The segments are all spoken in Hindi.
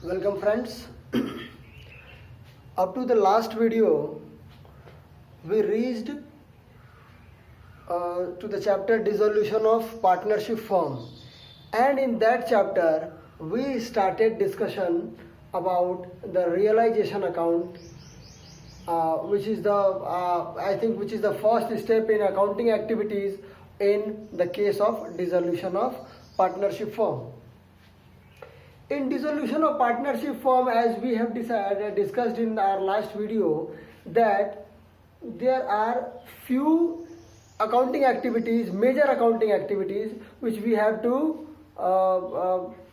Welcome friends. Up to the last video we reached to the chapter dissolution of partnership firm, and in that chapter we started discussion about the realization account, which is the first step in accounting activities in the case of dissolution of partnership firm. In dissolution of partnership firm, as we have discussed in our last video, that there are few accounting activities, major accounting activities, which we have to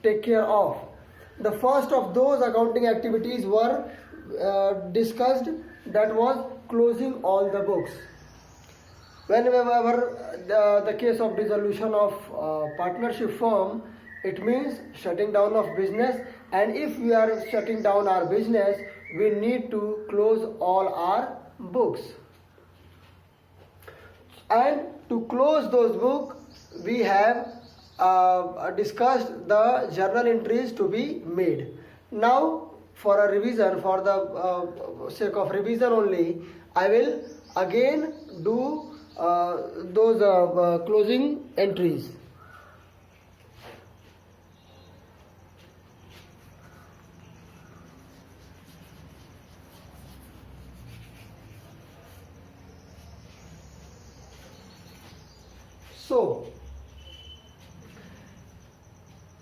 take care of. The first of those accounting activities were discussed, that was closing all the books. Whenever the case of dissolution of partnership firm, it means shutting down of business, and if we are shutting down our business, we need to close all our books. And to close those books, we have discussed the journal entries to be made. Now, for a revision, for the sake of revision only, I will again do those closing entries.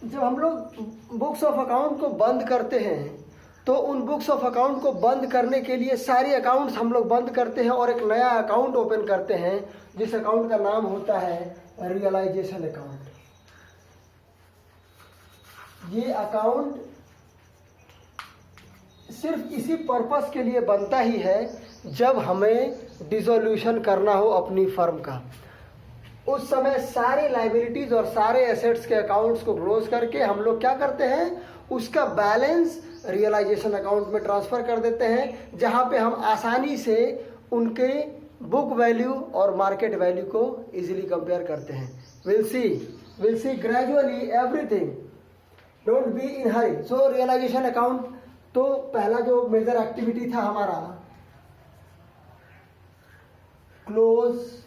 जब हम लोग बुक्स ऑफ अकाउंट को बंद करते हैं, तो उन बुक्स ऑफ अकाउंट को बंद करने के लिए सारी अकाउंट्स हम लोग बंद करते हैं और एक नया अकाउंट ओपन करते हैं, जिस अकाउंट का नाम होता है रियलाइजेशन अकाउंट. ये अकाउंट सिर्फ इसी पर्पस के लिए बनता ही है जब हमें डिसोल्यूशन करना हो अपनी फर्म का. उस समय सारे लाइबिलिटीज और सारे एसेट्स के अकाउंट्स को क्लोज करके हम लोग क्या करते हैं, उसका बैलेंस रियलाइजेशन अकाउंट में ट्रांसफर कर देते हैं, जहां पे हम आसानी से उनके बुक वैल्यू और मार्केट वैल्यू को इजीली कंपेयर करते हैं. Will see gradually everything, don't be in hurry. So realisation account, तो पहला जो मेजर एक्टिविटी था हमारा, close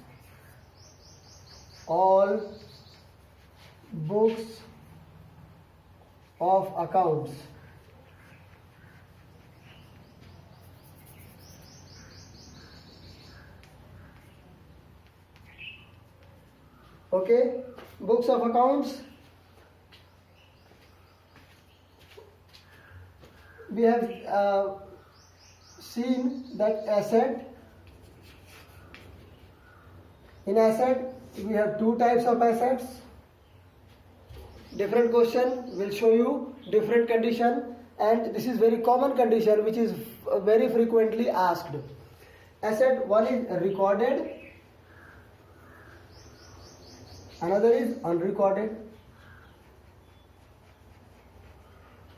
all books of accounts. Okay, books of accounts. We have seen that asset. In asset, we have two types of assets. Different question will show you different condition, and this is very common condition which is very frequently asked. Asset one is recorded, another is unrecorded,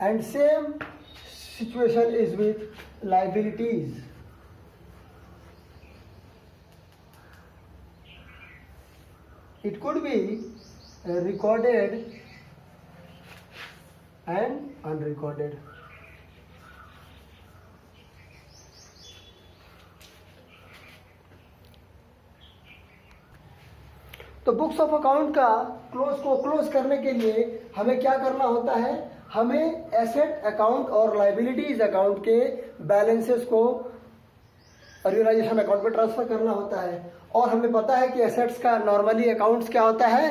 and same situation is with liabilities. It could be recorded and unrecorded. तो बुक्स ऑफ अकाउंट का क्लोज करने के लिए हमें क्या करना होता है, हमें एसेट अकाउंट और लाइबिलिटीज अकाउंट के बैलेंसेस को रियलाइजेशन अकाउंट में ट्रांसफर करना होता है. और हमें पता है कि एसेट्स का नॉर्मली अकाउंट्स क्या होता है,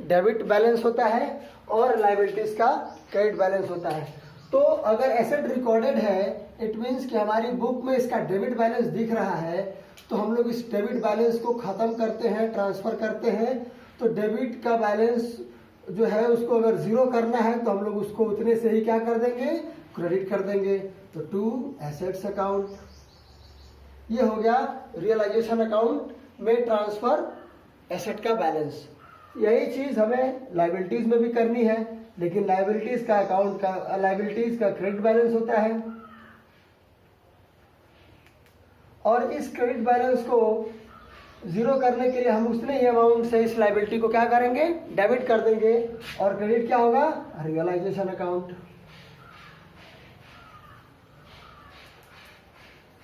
डेबिट बैलेंस होता है, और लाइबिलिटीज का क्रेडिट बैलेंस होता है. तो अगर एसेट रिकॉर्डेड है, इट मीन्स कि हमारी बुक में इसका डेबिट बैलेंस दिख रहा है, तो हम लोग इस डेबिट बैलेंस को खत्म करते हैं, ट्रांसफर करते हैं. तो डेबिट का बैलेंस जो है उसको अगर जीरो करना है तो हम लोग उसको उतने से ही क्या कर देंगे, क्रेडिट कर देंगे. तो टू एसेट्स अकाउंट, ये हो गया रियलाइजेशन अकाउंट में ट्रांसफर एसेट का बैलेंस. यही चीज हमें लाइबिलिटीज में भी करनी है, लेकिन लाइबिलिटीज का क्रेडिट बैलेंस होता है, और इस क्रेडिट बैलेंस को जीरो करने के लिए हम उतने ही अमाउंट से इस लाइबिलिटी को क्या करेंगे, डेबिट कर देंगे, और क्रेडिट क्या होगा, रियलाइजेशन अकाउंट.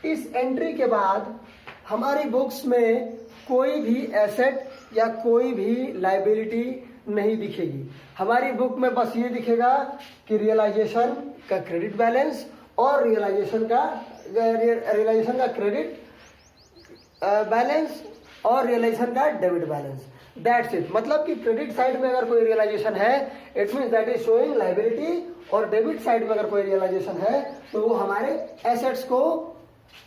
इस एंट्री के बाद हमारी बुक्स में कोई भी एसेट या कोई भी लाइबिलिटी नहीं दिखेगी। हमारी बुक में बस ये दिखेगा कि रियलाइजेशन का क्रेडिट बैलेंस और रियलाइजेशन का क्रेडिट बैलेंस और रियलाइजेशन का डेबिट बैलेंस, दैट्स इट। मतलब कि क्रेडिट साइड में अगर कोई रियलाइजेशन है it means that is showing liability, और डेबिट साइड में अगर कोई रियलाइजेशन है तो वो हमारे एसेट्स को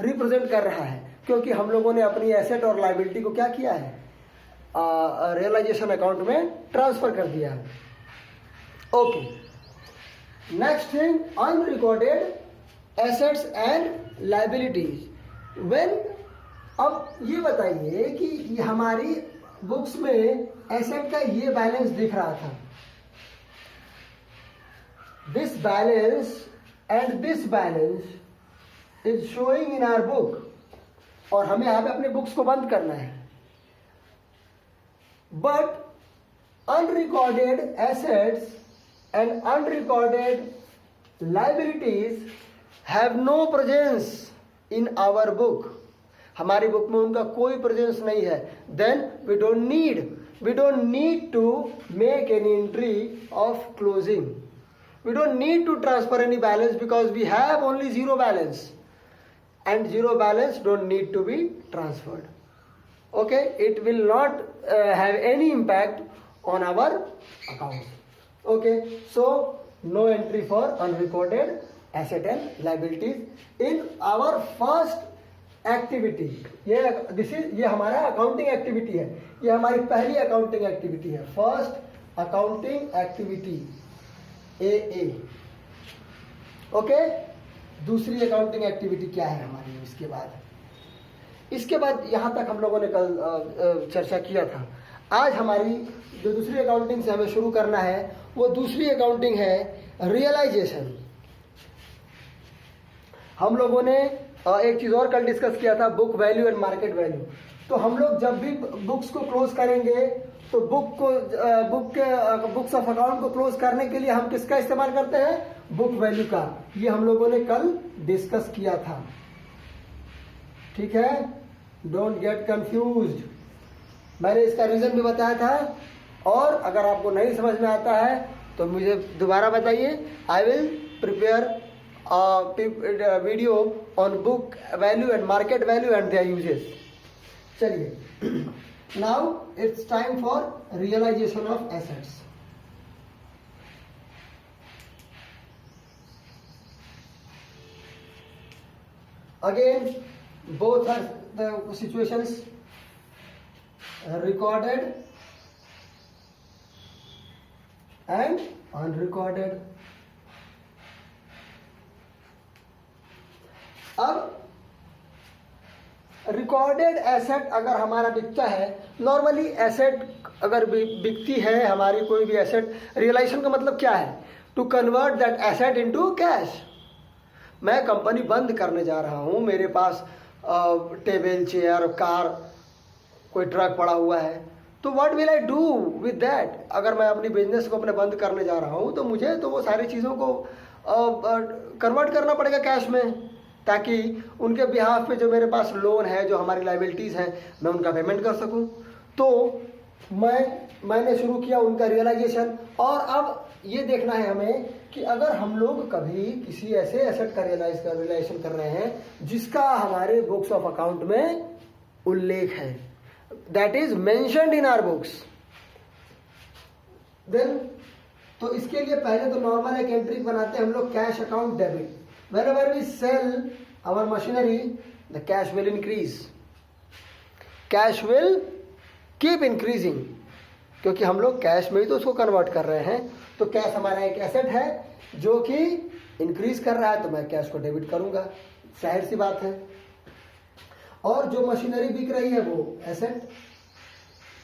रिप्रेजेंट कर रहा है, क्योंकि हम लोगों ने अपनी एसेट और लाइबिलिटी को क्या किया है, रियलाइजेशन अकाउंट में ट्रांसफर कर दिया है। Okay, next thing, unrecorded assets and liabilities. When, अब ये बताइए कि हमारी बुक्स में एसेट का ये बैलेंस दिख रहा था, this balance and this balance is showing in our book, और हमें यहाँ पे अपने बुक्स को बंद करना है। But unrecorded assets and unrecorded liabilities have no presence in our book. हमारी बुक में उनका कोई प्रेजेंस नहीं है। Then we don't need to make any entry of closing. We don't need to transfer any balance because we have only zero balance, and zero balance don't need to be transferred. Okay, it will not have any impact on our accounts. Okay, so no entry for unrecorded asset and liabilities in our first activity. ये हमारा अकाउंटिंग एक्टिविटी है, ये हमारी पहली अकाउंटिंग एक्टिविटी है, first accounting activity AA. Okay, दूसरी अकाउंटिंग एक्टिविटी क्या है हमारी इसके बाद यहाँ तक हम लोगों ने कल चर्चा किया था। आज हमारी जो दूसरी अकाउंटिंग से हमें शुरू करना है वो दूसरी अकाउंटिंग है रियलाइजेशन। हम लोगों ने एक चीज़ और कल डिस्कस किया था, book value and market value. तो हम लोग जब भी बुक्स को क्लोज करेंगे तो बुक्स ऑफ अकाउंट को क्लोज करने के लिए हम किसका इस्तेमाल करते हैं, बुक वैल्यू का। ये हम लोगों ने कल डिस्कस किया था, ठीक है, डोंट गेट कंफ्यूज्ड। मैंने इसका रीजन भी बताया था, और अगर आपको नहीं समझ में आता है तो मुझे दोबारा बताइए। I will prepare video on book value and market value and their uses. चलिए, now it's time for realisation of assets. Again both are the situations, recorded and unrecorded. अब रिकॉर्डेड एसेट अगर हमारा बिकता है, नॉर्मली एसेट अगर बिकती है हमारी कोई भी एसेट, रियलाइजेशन का मतलब क्या है, to convert that asset into cash. मैं कंपनी बंद करने जा रहा हूँ, मेरे पास टेबल, चेयर, कार, कोई ट्रक पड़ा हुआ है, तो what will I do with that. अगर मैं अपनी बिजनेस को अपने बंद करने जा रहा हूँ तो मुझे तो वो सारी चीज़ों को कन्वर्ट करना पड़ेगा कैश में, ताकि उनके बिहाफ पे जो मेरे पास लोन है, जो हमारी लाइबिलिटीज़ हैं, मैं उनका पेमेंट कर सकूँ। तो मैंने शुरू किया उनका रियलाइजेशन। और अब ये देखना है हमें कि अगर हम लोग कभी किसी ऐसे एसेट का रियलाइजेशन कर रहे हैं जिसका हमारे बुक्स ऑफ अकाउंट में उल्लेख है, that is mentioned in our books, then तो इसके लिए पहले तो नॉर्मल एक एंट्री बनाते हैं हम लोग, cash account debit. Whenever we sell our machinery the cash will increase, cash will keep increasing, क्योंकि हम लोग कैश में ही तो उसको कन्वर्ट कर रहे हैं। तो कैश हमारा एक एसेट है जो कि इंक्रीज कर रहा है, तो मैं कैश को डेबिट करूंगा, जाहिर सी बात है। और जो मशीनरी बिक रही है वो एसेट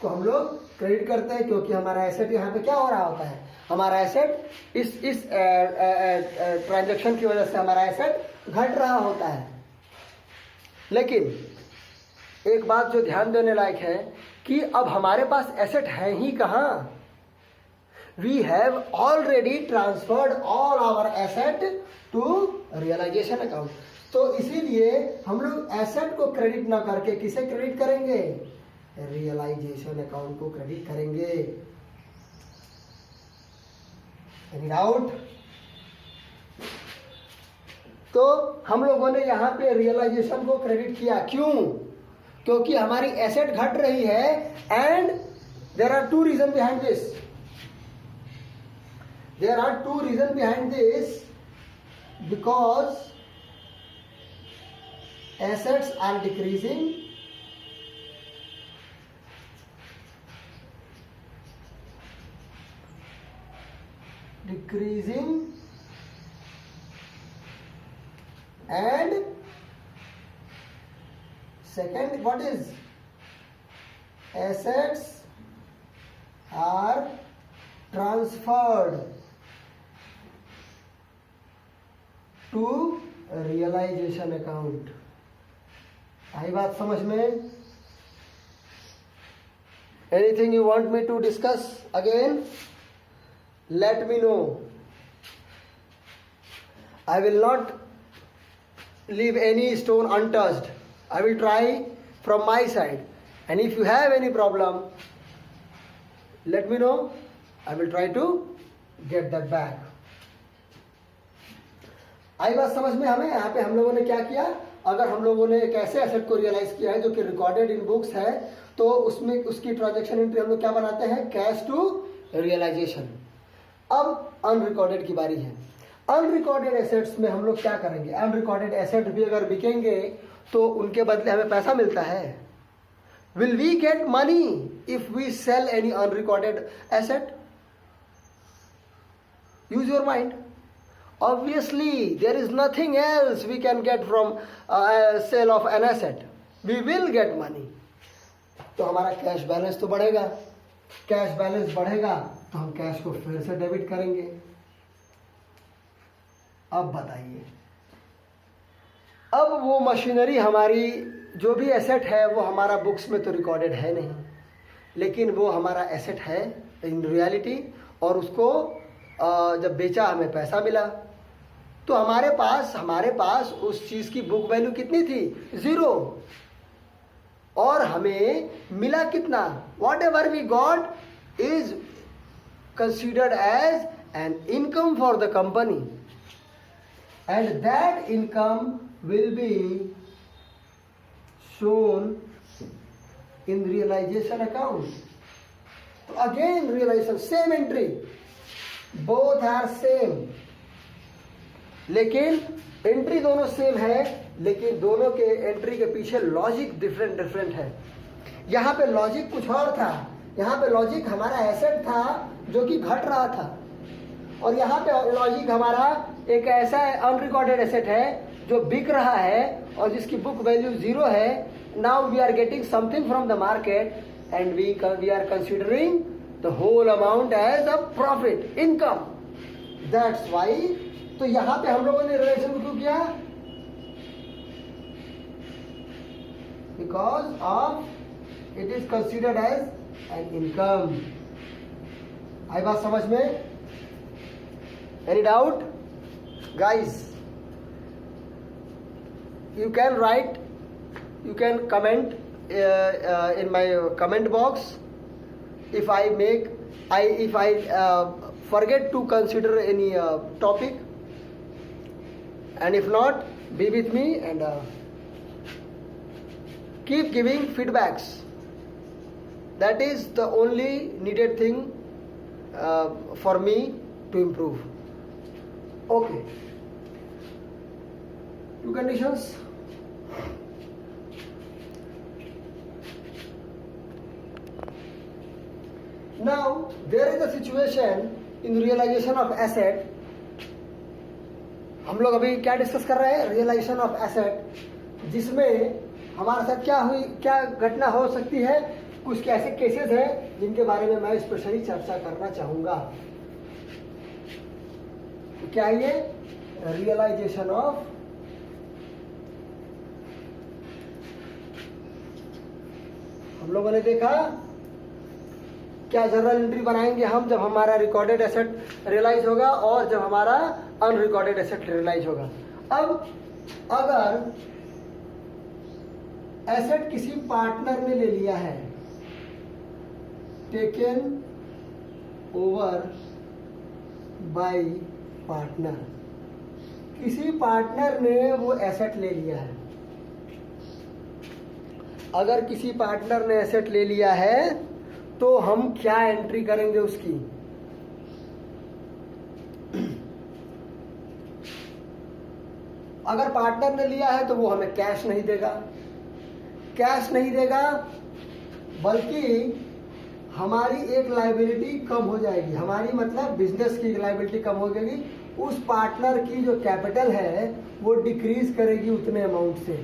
को हम लोग क्रेडिट करते हैं, क्योंकि हमारा एसेट यहाँ पे क्या हो रहा होता है, हमारा एसेट इस ट्रांजैक्शन की वजह से हमारा एसेट घट रहा होता है। लेकिन एक बात जो ध्यान देने लायक है कि अब हमारे पास एसेट है ही कहाँ, We have already transferred all our asset to realization account. तो इसीलिए हम लोग एसेट को क्रेडिट ना करके किसे क्रेडिट करेंगे? रियलाइजेशन अकाउंट को क्रेडिट करेंगे. Any doubt? तो हम लोगों ने यहाँ पे रियलाइजेशन को क्रेडिट किया. क्यों? क्योंकि हमारी एसेट घट रही है and there are two reason behind this. There are two reasons behind this. Because assets are decreasing, and second, what is? Assets are transferred to realisation account. आई बात समझ में? Anything you want me to discuss again? Let me know. I will not leave any stone untouched. I will try from my side and if you have any problem let me know. I will try to get that back. आई बात समझ में? हमें यहाँ पे हम लोगों ने क्या किया? अगर हम लोगों ने एक ऐसे एसेट को रियलाइज किया है जो कि रिकॉर्डेड इन बुक्स है, तो उसमें उसकी ट्रांजैक्शन एंट्री हम लोग क्या बनाते हैं? Cash to realisation. अब अनरिकॉर्डेड की बारी है. अनरिकॉर्डेड एसेट्स में हम लोग क्या करेंगे? अनरिकॉर्डेड एसेट भी अगर बिकेंगे तो उनके बदले हमें पैसा मिलता है. Will we get money if we sell any unrecorded asset? Use your mind. Obviously, there is nothing else we can get from sale of an asset. We will get money. तो हमारा कैश बैलेंस तो बढ़ेगा. कैश बैलेंस बढ़ेगा तो हम कैश को फिर से डेबिट करेंगे. अब बताइए, अब वो मशीनरी हमारी जो भी एसेट है वो हमारा बुक्स में तो रिकॉर्डेड है नहीं, लेकिन वो हमारा एसेट है इन रियलिटी. और उसको जब बेचा हमें पैसा मिला. तो हमारे पास उस चीज की बुक वैल्यू कितनी थी? 0. और हमें मिला कितना? Whatever we got is considered as an income for the company and that income will be shown in realisation account. तो again realisation, same entry, both are same, लेकिन एंट्री दोनों सेम है, लेकिन दोनों के एंट्री के पीछे लॉजिक डिफरेंट है. यहाँ पे लॉजिक कुछ और था. यहाँ पे लॉजिक हमारा एसेट था जो कि घट रहा था, और यहाँ पे लॉजिक हमारा एक ऐसा अनरिकॉर्डेड एसेट है जो बिक रहा है और जिसकी बुक वैल्यू 0 है. Now we are getting something from the market and we are considering the whole amount as a profit, income. That's why. तो यहां पे हम लोगों ने रिलेशन क्यों किया? Because of it is considered as an income. आई बात समझ में? Any doubt guys? You can write, you can comment in my comment box if I forget to consider any topic, and if not, be with me and keep giving feedbacks. That is the only needed thing for me to improve. Okay, 2 conditions. Now there is a situation in realization of asset. हम लोग अभी क्या डिस्कस कर रहे हैं? रियलाइजेशन ऑफ एसेट, जिसमें हमारे साथ क्या घटना हो सकती है. कुछ ऐसे केसेस हैं जिनके बारे में मैं स्पेशली चर्चा करना चाहूंगा. क्या ये रियलाइजेशन ऑफ हम लोगों ने देखा क्या जर्नल एंट्री बनाएंगे हम जब हमारा रिकॉर्डेड एसेट रियलाइज होगा और जब हमारा अनरिकॉर्डेड एसेट रियलाइज होगा। अब अगर एसेट किसी पार्टनर ने ले लिया है, टेकन ओवर बाय पार्टनर, किसी पार्टनर ने वो एसेट ले लिया है, अगर किसी पार्टनर ने एसेट ले लिया है तो हम क्या एंट्री करेंगे उसकी? अगर पार्टनर ने लिया है तो वो हमें कैश नहीं देगा, कैश नहीं देगा, बल्कि हमारी एक लायबिलिटी कम हो जाएगी, हमारी मतलब बिजनेस की लायबिलिटी कम हो जाएगी, उस पार्टनर की जो कैपिटल है वो डिक्रीज करेगी उतने अमाउंट से।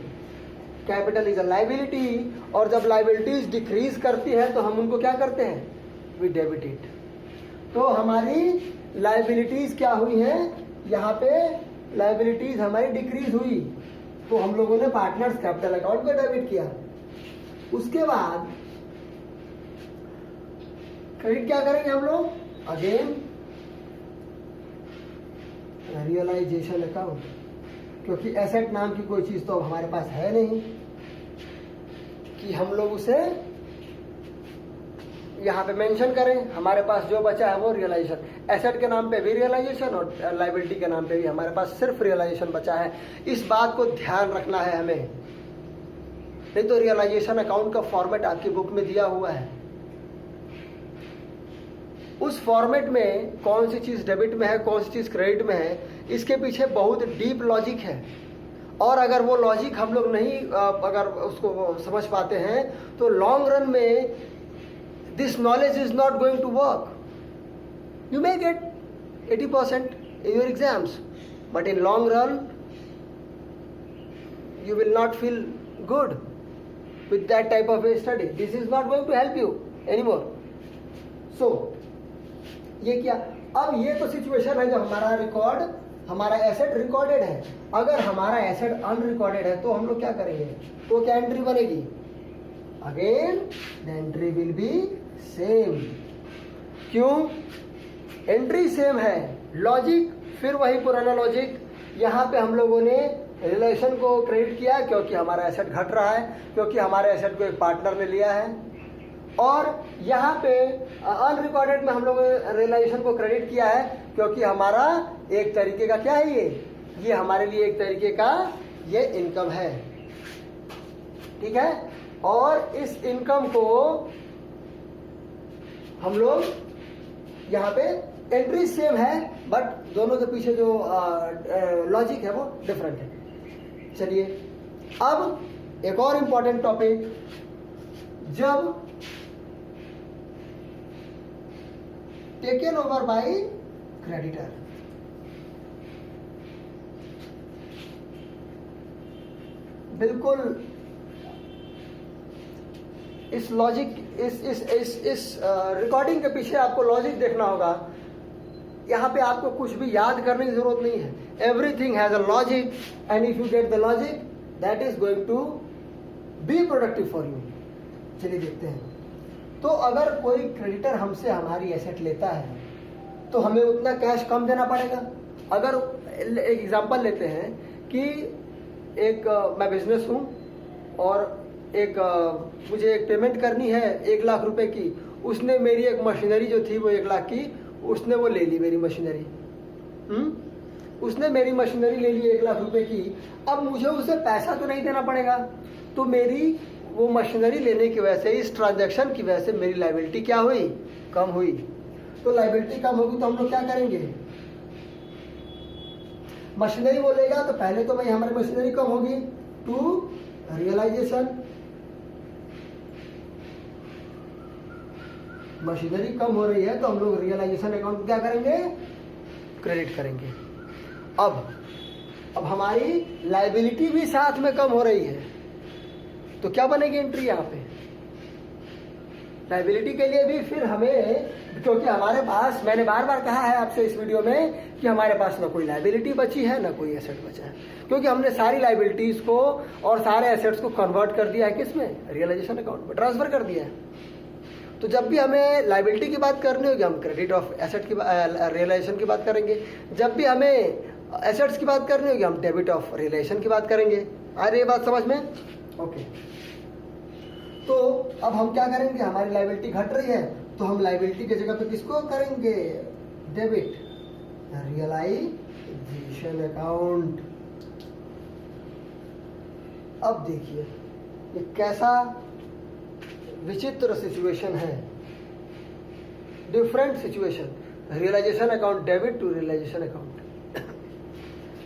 कैपिटल इज अ लायबिलिटी, और जब लायबिलिटीज डिक्रीज करती है तो हम उनको क्या करते हैं? We debit it. तो हमारी लायबिलिटीज क्या हुई है? यहाँ पे लायबिलिटीज हमारी डिक्रीज हुई, तो हम लोगों ने पार्टनर्स कैपिटल अकाउंट को डेबिट किया। उसके बाद क्रेडिट क्या करेंगे हम लोग? अगेन रियलाइजेशन अकाउंट, क्योंकि एसेट नाम की कोई चीज तो हमारे पास है नहीं कि हम लोग उसे यहाँ पे मेंशन करें। हमारे पास जो बचा है वो रियलाइजेशन, एसेट के नाम पे भी रियलाइजेशन और लायबिलिटी के नाम पे भी हमारे पास सिर्फ रियलाइजेशन बचा है। इस बात को ध्यान रखना है हमें, नहीं तो रियलाइजेशन अकाउंट का फॉर्मेट आपकी बुक में दिया हुआ है, उस फॉर्मेट में कौन सी चीज डेबिट में है, कौन सी चीज क्रेडिट में है, इसके पीछे बहुत डीप लॉजिक है। और अगर वो लॉजिक हम लोग नहीं अगर उसको समझ पाते हैं तो लॉन्ग रन में this knowledge is not going to work. You may get 80% in your exams, but in long run you will not feel good with that type of a study. This is not going to help you anymore. So ये क्या? अब ये तो सिचुएशन है जब हमारा रिकॉर्ड, हमारा एसेट रिकॉर्डेड है। अगर हमारा एसेट अनरिकॉर्डेड है तो हम लोग क्या करेंगे? तो क्या एंट्री बनेगी? Again the entry will be same. क्यों? एंट्री सेम है, लॉजिक फिर वही पुराना लॉजिक। यहाँ पे हम लोगों ने रिलेशन को क्रेडिट किया क्योंकि हमारा एसेट घट रहा है, क्योंकि हमारे एसेट को एक पार्टनर ने लिया है, और यहाँ पे अनरिकॉर्डेड में हम लोगों ने रियलाइजेशन को क्रेडिट किया है क्योंकि हमारा एक तरीके का क्या है, ये हमारे लिए एक तरीके का ये इनकम है। ठीक है, और इस इनकम को हम लोग यहाँ पे एंट्री सेम है बट दोनों के पीछे जो लॉजिक है वो डिफरेंट है। चलिए अब एक और इंपॉर्टेंट टॉपिक, जब टेकन ओवर बाय क्रेडिटर, बिल्कुल इस लॉजिक इस रिकॉर्डिंग के पीछे आपको लॉजिक देखना होगा। यहाँ पे आपको कुछ भी याद करने की जरूरत नहीं है, everything has a logic and if you get the logic that is going to be productive for you. चलिए देखते हैं। तो अगर कोई क्रेडिटर हमसे हमारी एसेट लेता है तो हमें उतना कैश कम देना पड़ेगा। अगर एक एग्जांपल लेते हैं कि एक मैं बिजनेस हूँ और मुझे एक पेमेंट करनी है 1 लाख रुपए की, उसने मेरी एक मशीनरी जो थी वो 1 लाख की, उसने वो ले ली मेरी मशीनरी। उसने मेरी मशीनरी ले ली 1 लाख रुपए की। अब मुझे उसे पैसा तो नहीं देना पड़ेगा, तो मेरी वो मशीनरी लेने की वजह से, इस ट्रांजैक्शन की वजह से मेरी लायबिलिटी क्या हुई? कम हुई। तो लायबिलिटी कम होगी तो हम लोग क्या करेंगे? मशीनरी वो लेगा तो पहले तो भाई हमारी मशीनरी कम होगी टू रियलाइजेशन। मशीनरी कम हो रही है तो हम लोग रियलाइजेशन अकाउंट क्या करेंगे? क्रेडिट करेंगे। अब हमारी लायबिलिटी भी साथ में कम हो रही है तो क्या बनेगी एंट्री यहाँ पे? लायबिलिटी के लिए भी फिर हमें, क्योंकि हमारे पास, मैंने बार बार कहा है आपसे इस वीडियो में कि हमारे पास ना कोई लायबिलिटी बची है ना कोई एसेट बचा है, क्योंकि हमने सारी लायबिलिटीज को और सारे एसेट्स को कन्वर्ट कर दिया है किसमें? रियलाइजेशन अकाउंट में ट्रांसफर कर दिया है। तो जब भी हमें लाइबिलिटी की बात करनी होगी हम क्रेडिट ऑफ एसेट की रियलाइजेशन की बात करेंगे, जब भी हमें एसेट्स की बात करनी होगी हम डेबिट ऑफ रियलाइजेशन की बात करेंगे। आ रही है बात समझ में? ओके, तो अब हम क्या करेंगे, हमारी लाइबिलिटी घट रही है तो हम लाइबिलिटी की जगह पे किसको करेंगे, डेबिट, रियलाइजेशन अकाउंट। अब देखिए ये कैसा विचित्र सिचुएशन है, different situation, realisation account debit to realisation account.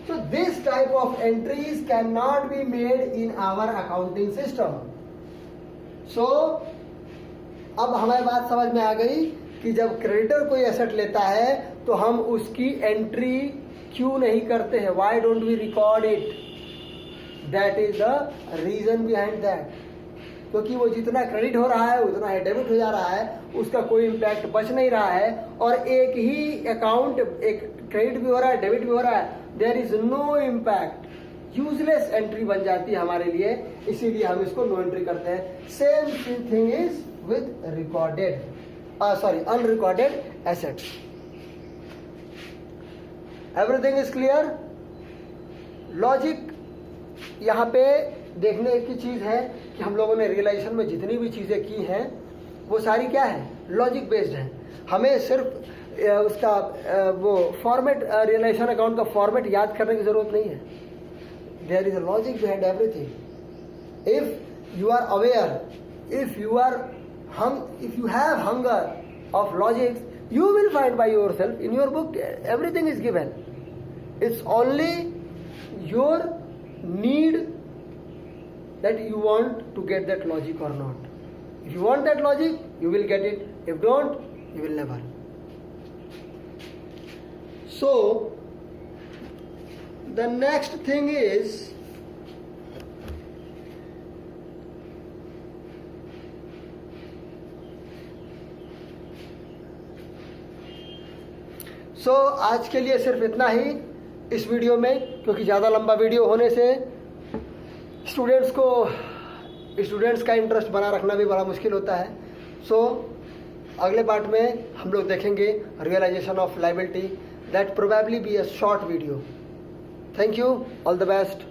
So this type of entries cannot be made in our accounting system. So अब हमें बात समझ में आ गई कि जब क्रेडिटर कोई एसेट लेता है तो हम उसकी एंट्री क्यों नहीं करते हैं, why don't we record it? That is the reason behind that. क्योंकि वो जितना क्रेडिट हो रहा है उतना ही डेबिट हो जा रहा है, उसका कोई इम्पैक्ट बच नहीं रहा है, और एक ही अकाउंट, एक क्रेडिट भी हो रहा है डेबिट भी हो रहा है, there is no impact, useless entry बन जाती है हमारे लिए, इसीलिए हम इसको नो एंट्री करते हैं। Same thing is with recorded unrecorded assets. Everything is clear? Logic यहाँ पे देखने की चीज है कि हम लोगों ने रियलाइजेशन में जितनी भी चीजें की हैं वो सारी क्या है, लॉजिक बेस्ड है। हमें सिर्फ उसका वो फॉर्मेट, रियलाइजेशन अकाउंट का फॉर्मेट याद करने की जरूरत नहीं है। There is a logic behind everything. If you are aware, if you have hunger of logics, you will find by yourself in your book, everything is given. It's only your need that you want to get that logic or not. If you want that logic, you will get it. If don't, you will never. So the next thing is, आज के लिए सिर्फ इतना ही इस वीडियो में, क्योंकि ज़्यादा लंबा वीडियो होने से स्टूडेंट्स का इंटरेस्ट बना रखना भी बड़ा मुश्किल होता है। अगले पार्ट में हम लोग देखेंगे realisation of liability, that probably be a short video. Thank you, all the best.